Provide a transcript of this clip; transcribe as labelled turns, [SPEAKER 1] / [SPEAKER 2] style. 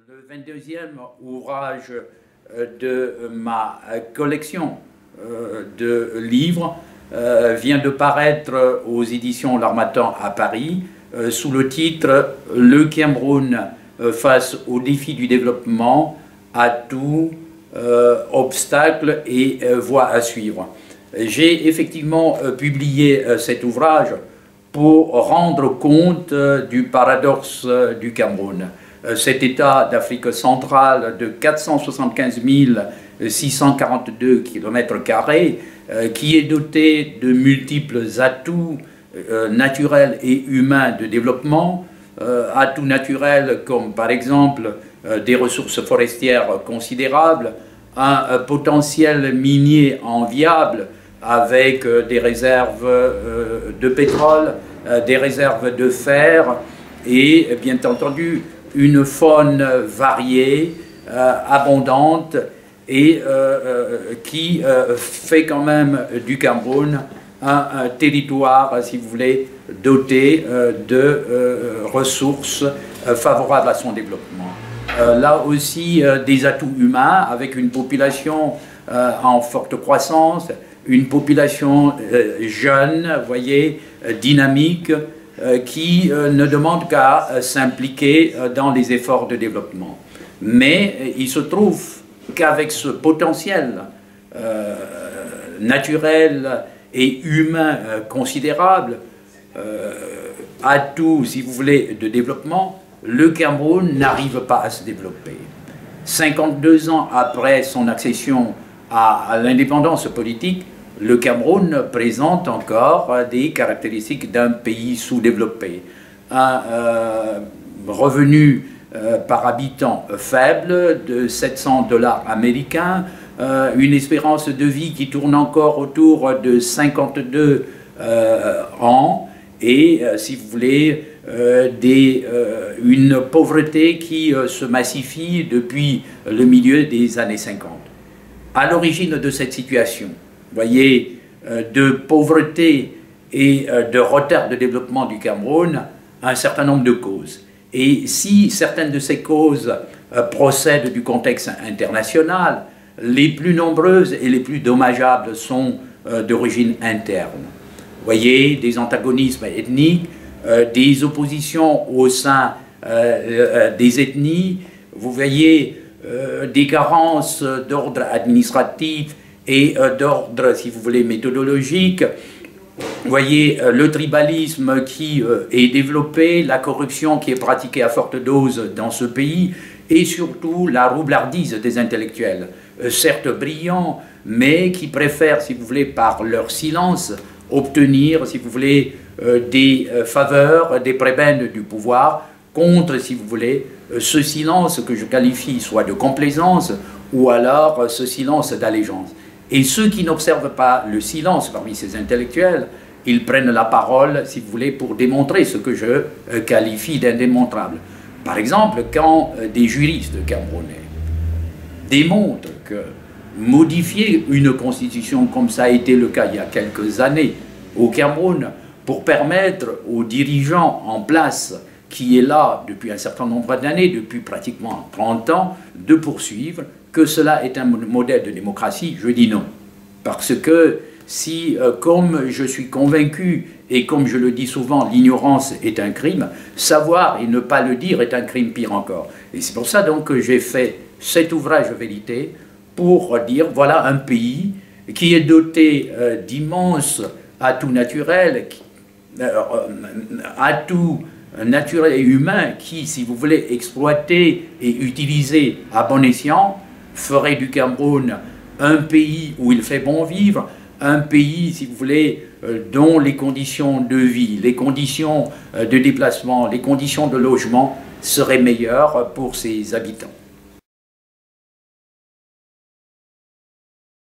[SPEAKER 1] Le 22e ouvrage de ma collection de livres vient de paraître aux éditions L'Harmattan à Paris sous le titre « Le Cameroun face aux défis du développement, atouts, obstacles et voies à suivre ». J'ai effectivement publié cet ouvrage pour rendre compte du paradoxe du Cameroun. Cet État d'Afrique centrale de 475 642 km², qui est doté de multiples atouts naturels et humains de développement, atouts naturels comme par exemple des ressources forestières considérables, un potentiel minier enviable avec des réserves de pétrole, des réserves de fer et bien entendu une faune variée, abondante et qui fait quand même du Cameroun un territoire, si vous voulez, doté de ressources favorables à son développement. Là aussi, des atouts humains avec une population en forte croissance, une population jeune, vous voyez, dynamique, qui ne demande qu'à s'impliquer dans les efforts de développement. Mais il se trouve qu'avec ce potentiel naturel et humain considérable, atout, si vous voulez, de développement, le Cameroun n'arrive pas à se développer. 52 ans après son accession à l'indépendance politique, le Cameroun présente encore des caractéristiques d'un pays sous-développé. Un revenu par habitant faible de 700 $ américains, une espérance de vie qui tourne encore autour de 52 ans et, si vous voulez, une pauvreté qui se massifie depuis le milieu des années 50. À l'origine de cette situation, vous voyez, de pauvreté et de retard de développement du Cameroun, un certain nombre de causes. Et si certaines de ces causes procèdent du contexte international, les plus nombreuses et les plus dommageables sont d'origine interne. Vous voyez, des antagonismes ethniques, des oppositions au sein des ethnies, vous voyez des carences d'ordre administratif et d'ordre, si vous voulez, méthodologique. Vous voyez le tribalisme qui est développé, la corruption qui est pratiquée à forte dose dans ce pays, et surtout la roublardise des intellectuels, certes brillants, mais qui préfèrent, si vous voulez, par leur silence, obtenir, si vous voulez, des faveurs, des prébendes du pouvoir, contre, si vous voulez, ce silence que je qualifie soit de complaisance, ou alors ce silence d'allégeance. Et ceux qui n'observent pas le silence parmi ces intellectuels, ils prennent la parole, si vous voulez, pour démontrer ce que je qualifie d'indémontrable. Par exemple, quand des juristes camerounais démontrent que modifier une constitution, comme ça a été le cas il y a quelques années au Cameroun, pour permettre aux dirigeants en place, qui est là depuis un certain nombre d'années, depuis pratiquement 30 ans, de poursuivre, que cela est un modèle de démocratie, je dis non. Parce que si, comme je suis convaincu, et comme je le dis souvent, l'ignorance est un crime, savoir et ne pas le dire est un crime pire encore. Et c'est pour ça donc que j'ai fait cet ouvrage Vérité pour dire, voilà un pays qui est doté d'immenses atouts naturels, atouts naturels et humains qui, si vous voulez, exploiter et utiliser à bon escient, ferait du Cameroun un pays où il fait bon vivre, un pays, si vous voulez, dont les conditions de vie, les conditions de déplacement, les conditions de logement seraient meilleures pour ses habitants.